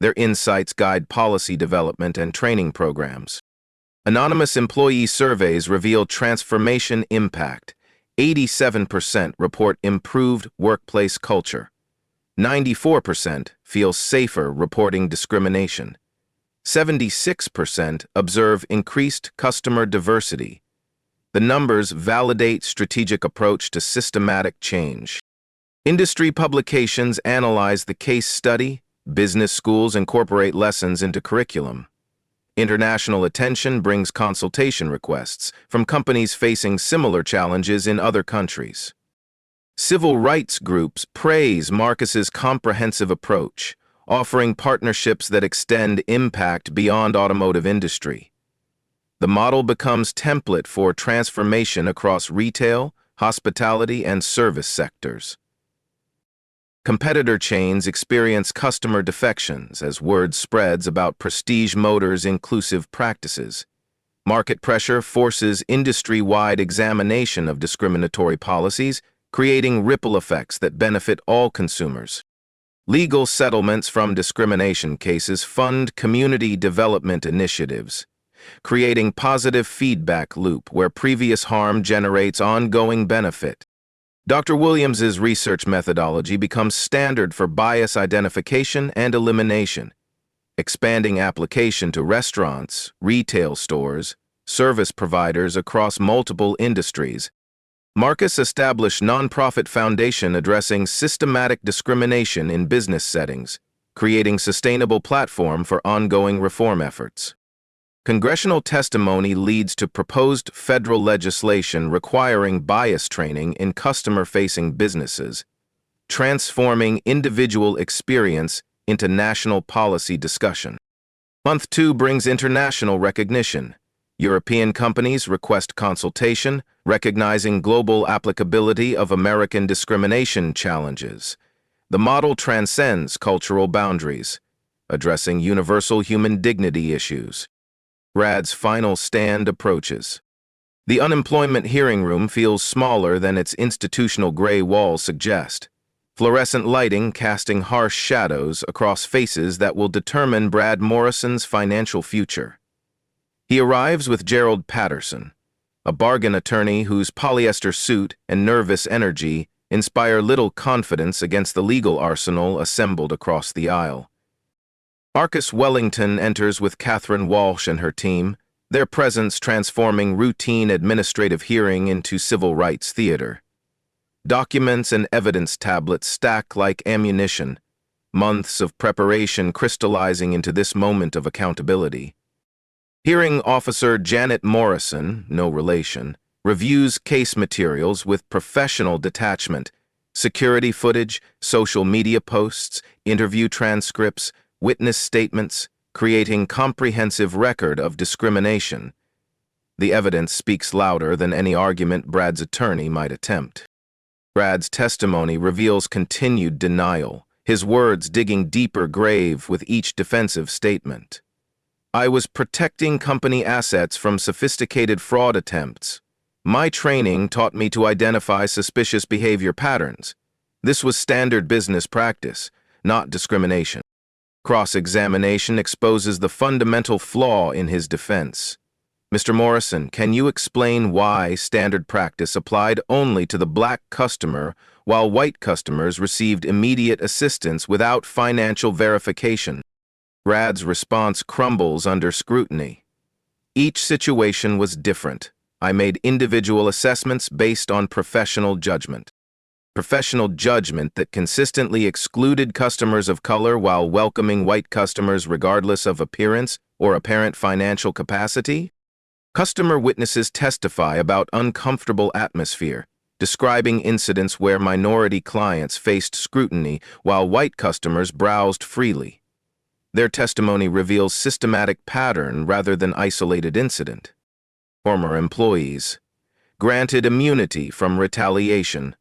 Their insights guide policy development and training programs. Anonymous employee surveys reveal transformation impact. 87% report improved workplace culture. 94% feel safer reporting discrimination. 76% observe increased customer diversity. The numbers validate strategic approach to systematic change. Industry publications analyze the case study. Business schools incorporate lessons into curriculum. International attention brings consultation requests from companies facing similar challenges in other countries. Civil rights groups praise Marcus's comprehensive approach, offering partnerships that extend impact beyond automotive industry. The model becomes template for transformation across retail, hospitality, and service sectors. Competitor chains experience customer defections as word spreads about Prestige Motors' inclusive practices. Market pressure forces industry-wide examination of discriminatory policies, creating ripple effects that benefit all consumers. Legal settlements from discrimination cases fund community development initiatives. creating positive feedback loop where previous harm generates ongoing benefit. Dr. Williams's research methodology becomes standard for bias identification and elimination, expanding application to restaurants, retail stores, service providers across multiple industries. Marcus established nonprofit foundation addressing systematic discrimination in business settings, creating sustainable platform for ongoing reform efforts. Congressional testimony leads to proposed federal legislation requiring bias training in customer-facing businesses, transforming individual experience into national policy discussion. Month 2 brings international recognition. European companies request consultation, recognizing global applicability of American discrimination challenges. The model transcends cultural boundaries, addressing universal human dignity issues. RAD's final stand approaches. The unemployment hearing room feels smaller than its institutional gray walls suggest, fluorescent lighting casting harsh shadows across faces that will determine Brad Morrison's financial future. He arrives with Gerald Patterson, a bargain attorney whose polyester suit and nervous energy inspire little confidence against the legal arsenal assembled across the aisle. Marcus Wellington enters with Catherine Walsh and her team, their presence transforming routine administrative hearing into civil rights theater. Documents and evidence tablets stack like ammunition, months of preparation crystallizing into this moment of accountability. Hearing Officer Janet Morrison, no relation, reviews case materials with professional detachment, security footage, social media posts, interview transcripts, witness statements, creating comprehensive record of discrimination. The evidence speaks louder than any argument Brad's attorney might attempt. Brad's testimony reveals continued denial, his words digging deeper grave with each defensive statement. I was protecting company assets from sophisticated fraud attempts. My training taught me to identify suspicious behavior patterns. This was standard business practice, not discrimination. Cross-examination exposes the fundamental flaw in his defense. Mr. Morrison, can you explain why standard practice applied only to the black customer while white customers received immediate assistance without financial verification? Brad's response crumbles under scrutiny. Each situation was different. I made individual assessments based on professional judgment. Professional judgment that consistently excluded customers of color while welcoming white customers regardless of appearance or apparent financial capacity? Customer witnesses testify about uncomfortable atmosphere, describing incidents where minority clients faced scrutiny while white customers browsed freely. Their testimony reveals systematic pattern rather than isolated incident. Former employees, granted immunity from retaliation,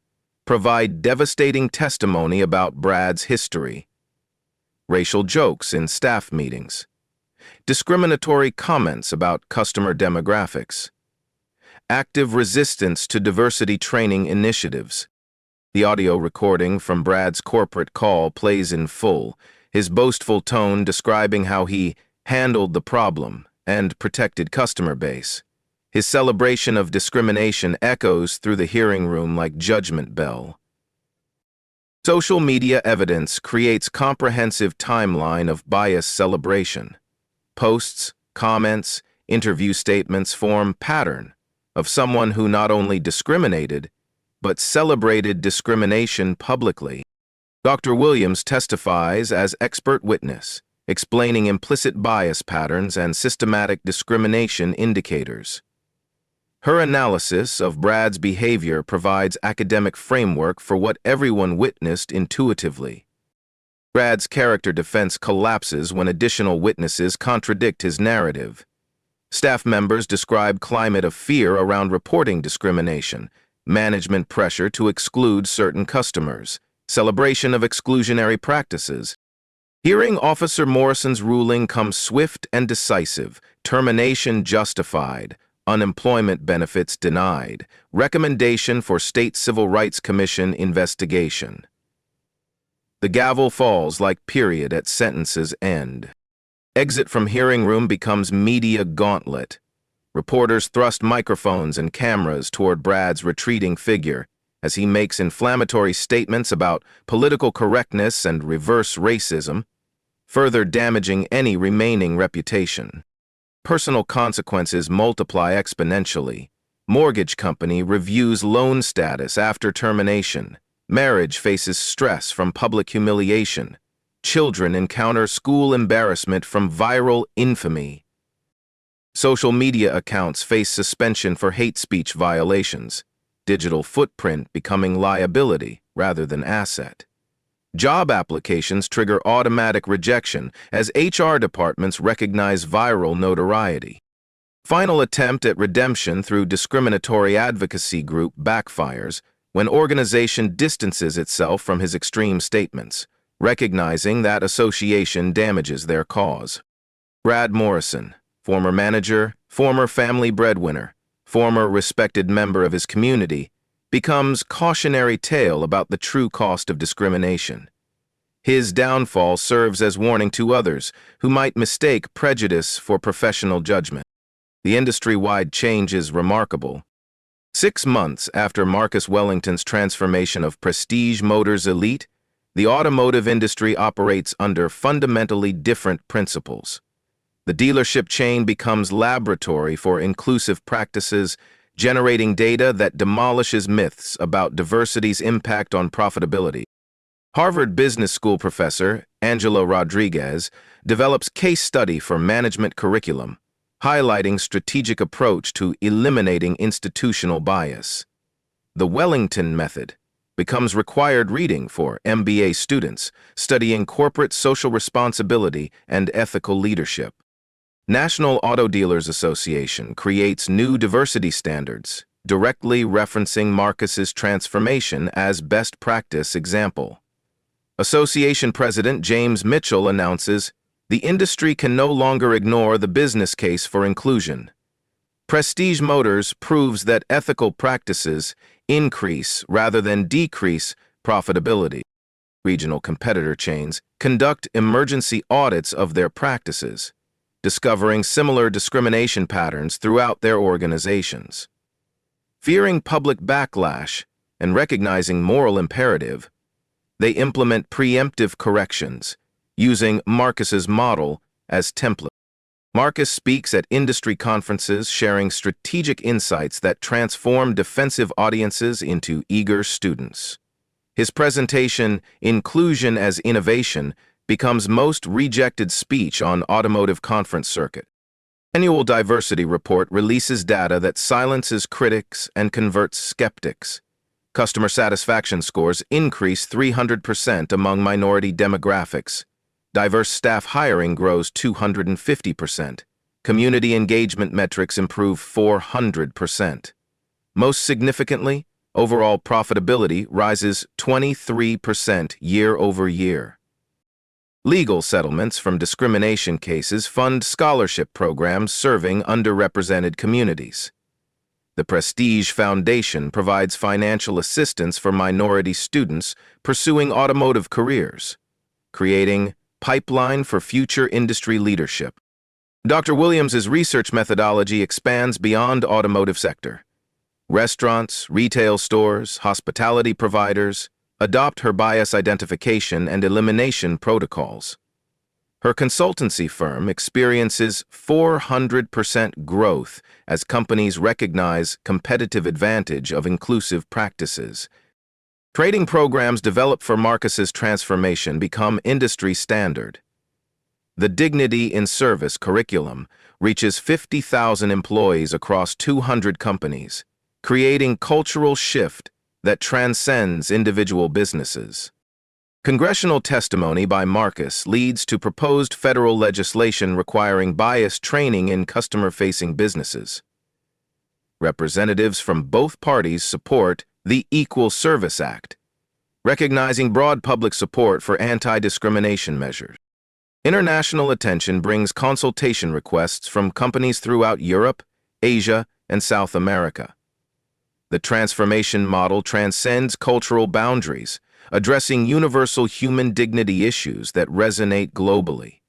provide devastating testimony about Brad's history. Racial jokes in staff meetings, discriminatory comments about customer demographics, active resistance to diversity training initiatives. The audio recording from Brad's corporate call plays in full, his boastful tone describing how he handled the problem and protected customer base. His celebration of discrimination echoes through the hearing room like judgment bell. Social media evidence creates comprehensive timeline of bias celebration. Posts, comments, interview statements form pattern of someone who not only discriminated, but celebrated discrimination publicly. Dr. Williams testifies as expert witness, explaining implicit bias patterns and systematic discrimination indicators. Her analysis of Brad's behavior provides academic framework for what everyone witnessed intuitively. Brad's character defense collapses when additional witnesses contradict his narrative. Staff members describe climate of fear around reporting discrimination, management pressure to exclude certain customers, celebration of exclusionary practices. Hearing Officer Morrison's ruling comes swift and decisive, termination justified, unemployment benefits denied, recommendation for State Civil Rights Commission investigation. The gavel falls like period at sentence's end. Exit from hearing room becomes media gauntlet. Reporters thrust microphones and cameras toward Brad's retreating figure as he makes inflammatory statements about political correctness and reverse racism, further damaging any remaining reputation. Personal consequences multiply exponentially. Mortgage company reviews loan status after termination. Marriage faces stress from public humiliation. Children encounter school embarrassment from viral infamy. Social media accounts face suspension for hate speech violations. Digital footprint becoming liability rather than asset. Job applications trigger automatic rejection as HR departments recognize viral notoriety. Final attempt at redemption through discriminatory advocacy group backfires when organization distances itself from his extreme statements, recognizing that association damages their cause. Brad Morrison, former manager, former family breadwinner, former respected member of his community, becomes cautionary tale about the true cost of discrimination. His downfall serves as warning to others who might mistake prejudice for professional judgment. The industry-wide change is remarkable. 6 months after Marcus Wellington's transformation of Prestige Motors Elite, the automotive industry operates under fundamentally different principles. The dealership chain becomes laboratory for inclusive practices, generating data that demolishes myths about diversity's impact on profitability. Harvard Business School professor Angela Rodriguez develops case study for management curriculum, highlighting strategic approach to eliminating institutional bias. The Wellington Method becomes required reading for MBA students studying corporate social responsibility and ethical leadership. National Auto Dealers Association creates new diversity standards, directly referencing Marcus's transformation as best practice example. Association President James Mitchell announces, the industry can no longer ignore the business case for inclusion. Prestige Motors proves that ethical practices increase rather than decrease profitability. Regional competitor chains conduct emergency audits of their practices, discovering similar discrimination patterns throughout their organizations. Fearing public backlash and recognizing moral imperative, they implement preemptive corrections, using Marcus's model as template. Marcus speaks at industry conferences, sharing strategic insights that transform defensive audiences into eager students. His presentation, Inclusion as Innovation, becomes most rejected speech on automotive conference circuit. Annual Diversity Report releases data that silences critics and converts skeptics. Customer satisfaction scores increase 300% among minority demographics. Diverse staff hiring grows 250%. Community engagement metrics improve 400%. Most significantly, overall profitability rises 23% year over year. Legal settlements from discrimination cases fund scholarship programs serving underrepresented communities. The Prestige Foundation provides financial assistance for minority students pursuing automotive careers, creating pipeline for future industry leadership. Dr. Williams's research methodology expands beyond automotive sector. Restaurants, retail stores, hospitality providers adopt her bias identification and elimination protocols. Her consultancy firm experiences 400% growth as companies recognize competitive advantage of inclusive practices. Training programs developed for Marcus's transformation become industry standard. The Dignity in Service curriculum reaches 50,000 employees across 200 companies, creating cultural shift that transcends individual businesses. Congressional testimony by Marcus leads to proposed federal legislation requiring bias training in customer-facing businesses. Representatives from both parties support the Equal Service Act, recognizing broad public support for anti-discrimination measures. International attention brings consultation requests from companies throughout Europe, Asia, and South America. The transformation model transcends cultural boundaries, addressing universal human dignity issues that resonate globally.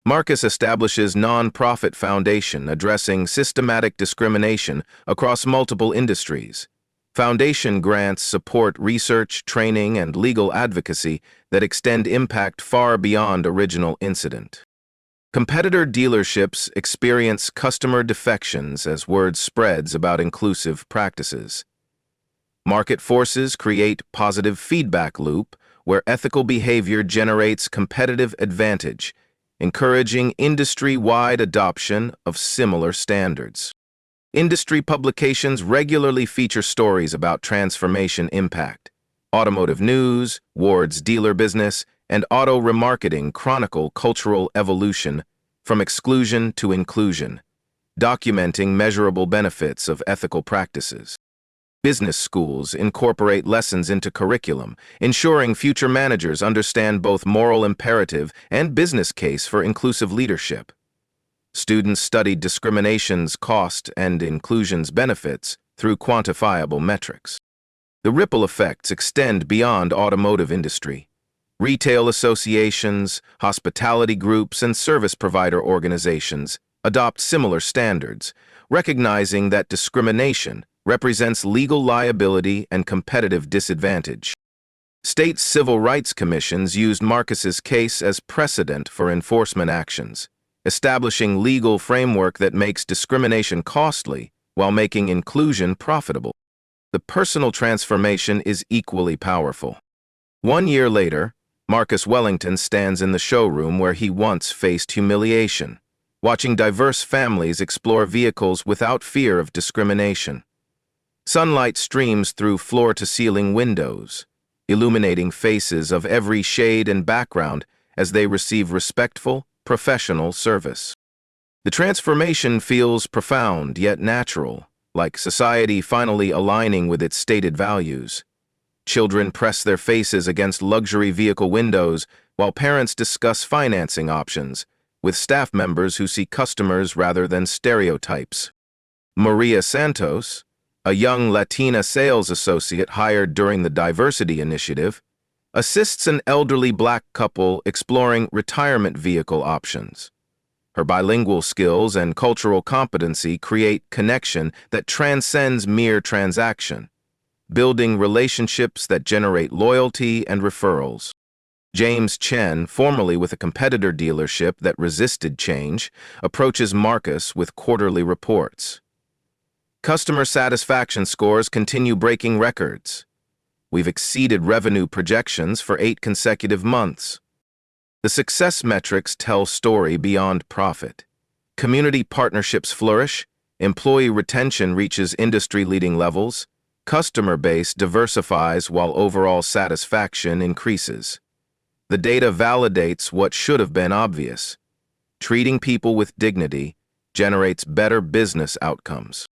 Marcus establishes non-profit foundation addressing systematic discrimination across multiple industries. Foundation grants support research, training, and legal advocacy that extend impact far beyond original incident. Competitor dealerships experience customer defections as word spreads about inclusive practices. Market forces create positive feedback loop where ethical behavior generates competitive advantage, encouraging industry-wide adoption of similar standards. Industry publications regularly feature stories about transformation impact. Automotive News, Ward's Dealer Business, and Auto Remarketing chronicle cultural evolution from exclusion to inclusion, documenting measurable benefits of ethical practices. Business schools incorporate lessons into curriculum, ensuring future managers understand both moral imperative and business case for inclusive leadership. Students studied discrimination's cost and inclusion's benefits through quantifiable metrics. The ripple effects extend beyond automotive industry. Retail associations, hospitality groups, and service provider organizations adopt similar standards, recognizing that discrimination represents legal liability and competitive disadvantage. State civil rights commissions used Marcus's case as precedent for enforcement actions, establishing legal framework that makes discrimination costly while making inclusion profitable. The personal transformation is equally powerful. 1 year later, Marcus Wellington stands in the showroom where he once faced humiliation, watching diverse families explore vehicles without fear of discrimination. Sunlight streams through floor-to-ceiling windows, illuminating faces of every shade and background as they receive respectful, professional service. The transformation feels profound yet natural, like society finally aligning with its stated values. Children press their faces against luxury vehicle windows while parents discuss financing options, with staff members who see customers rather than stereotypes. Maria Santos, a young Latina sales associate hired during the diversity initiative, assists an elderly Black couple exploring retirement vehicle options. Her bilingual skills and cultural competency create connection that transcends mere transaction, building relationships that generate loyalty and referrals. James Chen, formerly with a competitor dealership that resisted change, approaches Marcus with quarterly reports. Customer satisfaction scores continue breaking records. We've exceeded revenue projections for 8 consecutive months. The success metrics tell story beyond profit. Community partnerships flourish, employee retention reaches industry-leading levels, customer base diversifies while overall satisfaction increases. The data validates what should have been obvious. Treating people with dignity generates better business outcomes.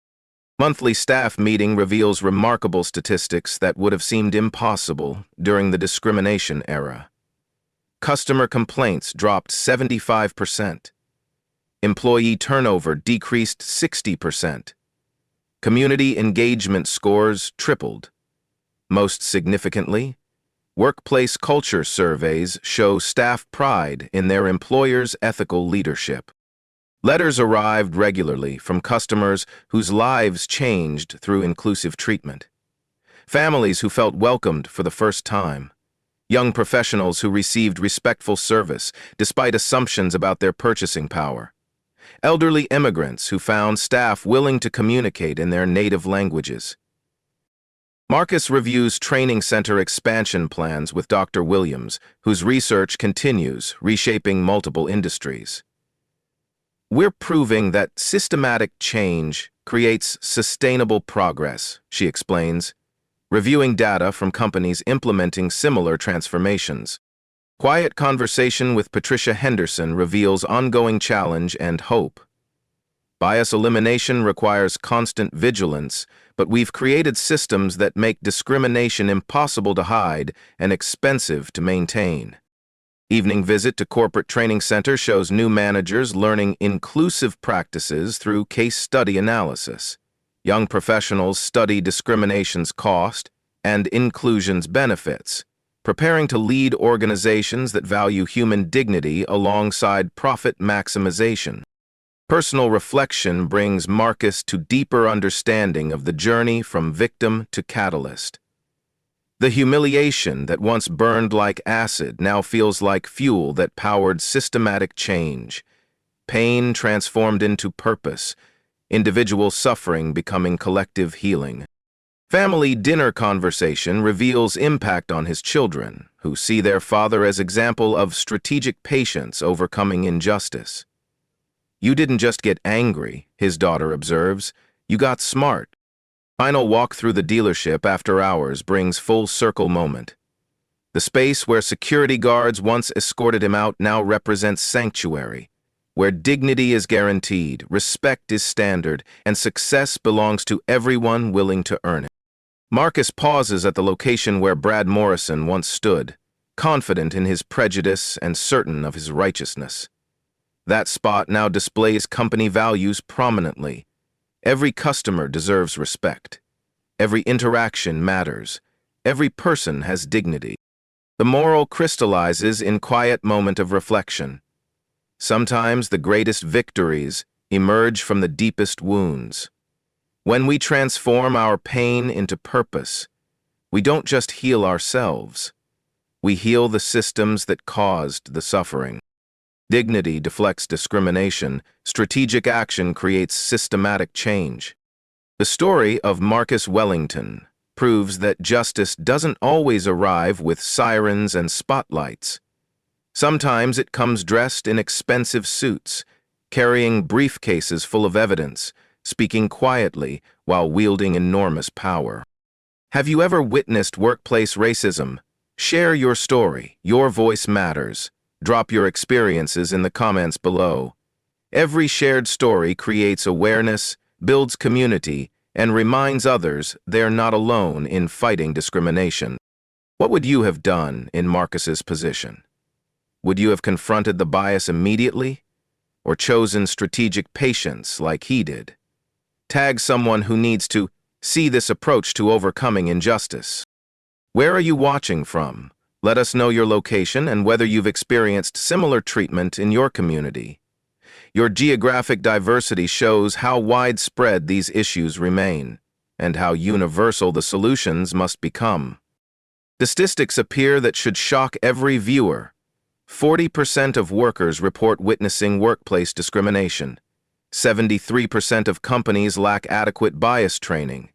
Monthly staff meeting reveals remarkable statistics that would have seemed impossible during the discrimination era. Customer complaints dropped 75%. Employee turnover decreased 60%. Community engagement scores tripled. Most significantly, workplace culture surveys show staff pride in their employer's ethical leadership. Letters arrived regularly from customers whose lives changed through inclusive treatment. Families who felt welcomed for the first time. Young professionals who received respectful service despite assumptions about their purchasing power. Elderly immigrants who found staff willing to communicate in their native languages. Marcus reviews training center expansion plans with Dr. Williams, whose research continues, reshaping multiple industries. We're proving that systematic change creates sustainable progress, she explains, reviewing data from companies implementing similar transformations. Quiet conversation with Patricia Henderson reveals ongoing challenge and hope. Bias elimination requires constant vigilance, but we've created systems that make discrimination impossible to hide and expensive to maintain. Evening visit to corporate training center shows new managers learning inclusive practices through case study analysis. Young professionals study discrimination's cost and inclusion's benefits, preparing to lead organizations that value human dignity alongside profit maximization. Personal reflection brings Marcus to deeper understanding of the journey from victim to catalyst. The humiliation that once burned like acid now feels like fuel that powered systematic change. Pain transformed into purpose, individual suffering becoming collective healing. Family dinner conversation reveals impact on his children, who see their father as example of strategic patience overcoming injustice. "You didn't just get angry," his daughter observes, "you got smart." Final walk through the dealership after hours brings full circle moment. The space where security guards once escorted him out now represents sanctuary, where dignity is guaranteed, respect is standard, and success belongs to everyone willing to earn it. Marcus pauses at the location where Brad Morrison once stood, confident in his prejudice and certain of his righteousness. That spot now displays company values prominently. Every customer deserves respect. Every interaction matters. Every person has dignity. The moral crystallizes in quiet moment of reflection. Sometimes the greatest victories emerge from the deepest wounds. When we transform our pain into purpose, we don't just heal ourselves. We heal the systems that caused the suffering. Dignity deflects discrimination. Strategic action creates systematic change. The story of Marcus Wellington proves that justice doesn't always arrive with sirens and spotlights. Sometimes it comes dressed in expensive suits, carrying briefcases full of evidence, speaking quietly while wielding enormous power. Have you ever witnessed workplace racism? Share your story. Your voice matters. Drop your experiences in the comments below. Every shared story creates awareness, builds community, and reminds others they're not alone in fighting discrimination. What would you have done in Marcus's position? Would you have confronted the bias immediately, or chosen strategic patience like he did? Tag someone who needs to see this approach to overcoming injustice. Where are you watching from? Let us know your location and whether you've experienced similar treatment in your community. Your geographic diversity shows how widespread these issues remain, and how universal the solutions must become. Statistics appear that should shock every viewer. 40% of workers report witnessing workplace discrimination. 73% of companies lack adequate bias training.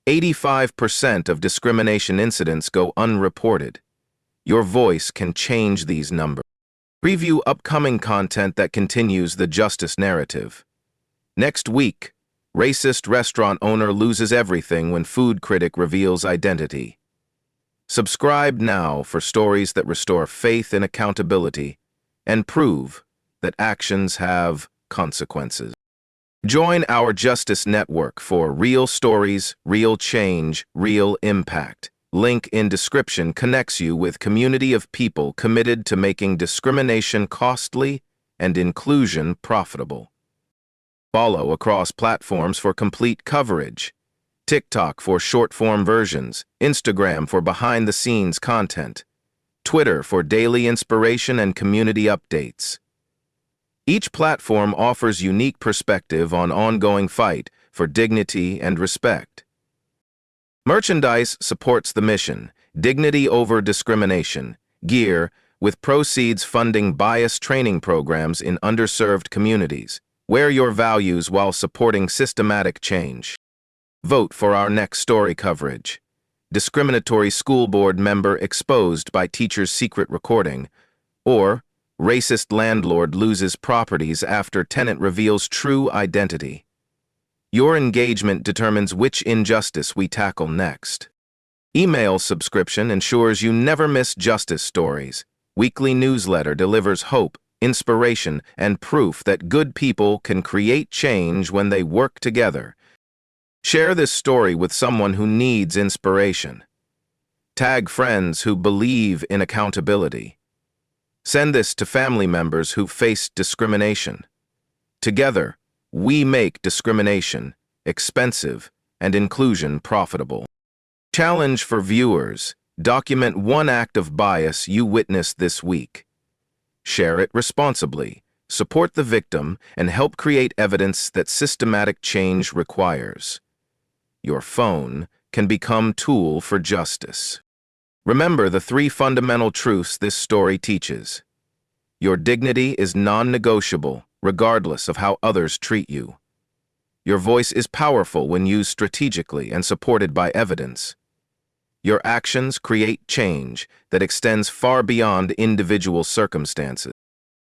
85% of discrimination incidents go unreported. Your voice can change these numbers. Preview upcoming content that continues the justice narrative. Next week, racist restaurant owner loses everything when food critic reveals identity. Subscribe now for stories that restore faith in accountability and prove that actions have consequences. Join our Justice Network for real stories, real change, real impact. Link in description connects you with community of people committed to making discrimination costly and inclusion profitable. Follow across platforms for complete coverage. TikTok for short-form versions, Instagram for behind-the-scenes content, Twitter for daily inspiration and community updates. Each platform offers unique perspective on ongoing fight for dignity and respect. Merchandise supports the mission, dignity over discrimination, gear, with proceeds funding bias training programs in underserved communities. Wear your values while supporting systematic change. Vote for our next story coverage. Discriminatory school board member exposed by teacher's secret recording, or racist landlord loses properties after tenant reveals true identity. Your engagement determines which injustice we tackle next. Email subscription ensures you never miss justice stories. Weekly newsletter delivers hope, inspiration, and proof that good people can create change when they work together. Share this story with someone who needs inspiration. Tag friends who believe in accountability. Send this to family members who face discrimination. Together, we make discrimination expensive and inclusion profitable. Challenge for viewers: Document one act of bias you witnessed this week. Share it responsibly, support the victim, and help create evidence that systematic change requires. Your phone can become tool for justice. Remember the three fundamental truths this story teaches. Your dignity is non-negotiable, regardless of how others treat you. Your voice is powerful when used strategically and supported by evidence. Your actions create change that extends far beyond individual circumstances.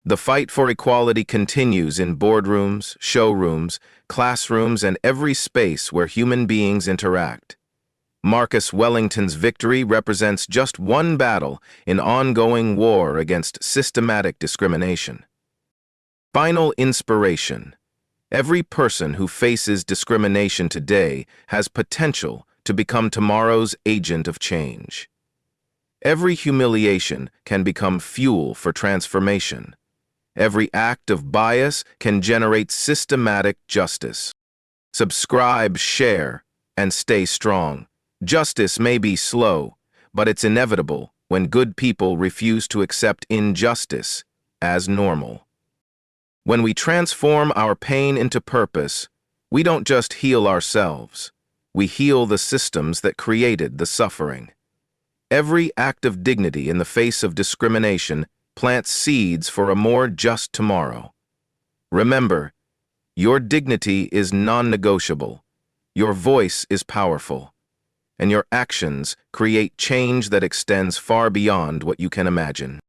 The fight for equality continues in boardrooms, showrooms, classrooms, and every space where human beings interact. Marcus Wellington's victory represents just one battle in ongoing war against systematic discrimination. Final inspiration. Every person who faces discrimination today has potential to become tomorrow's agent of change. Every humiliation can become fuel for transformation. Every act of bias can generate systematic justice. Subscribe, share, and stay strong. Justice may be slow, but it's inevitable when good people refuse to accept injustice as normal. When we transform our pain into purpose, we don't just heal ourselves. We heal the systems that created the suffering. Every act of dignity in the face of discrimination plants seeds for a more just tomorrow. Remember, your dignity is non-negotiable, your voice is powerful, and your actions create change that extends far beyond what you can imagine.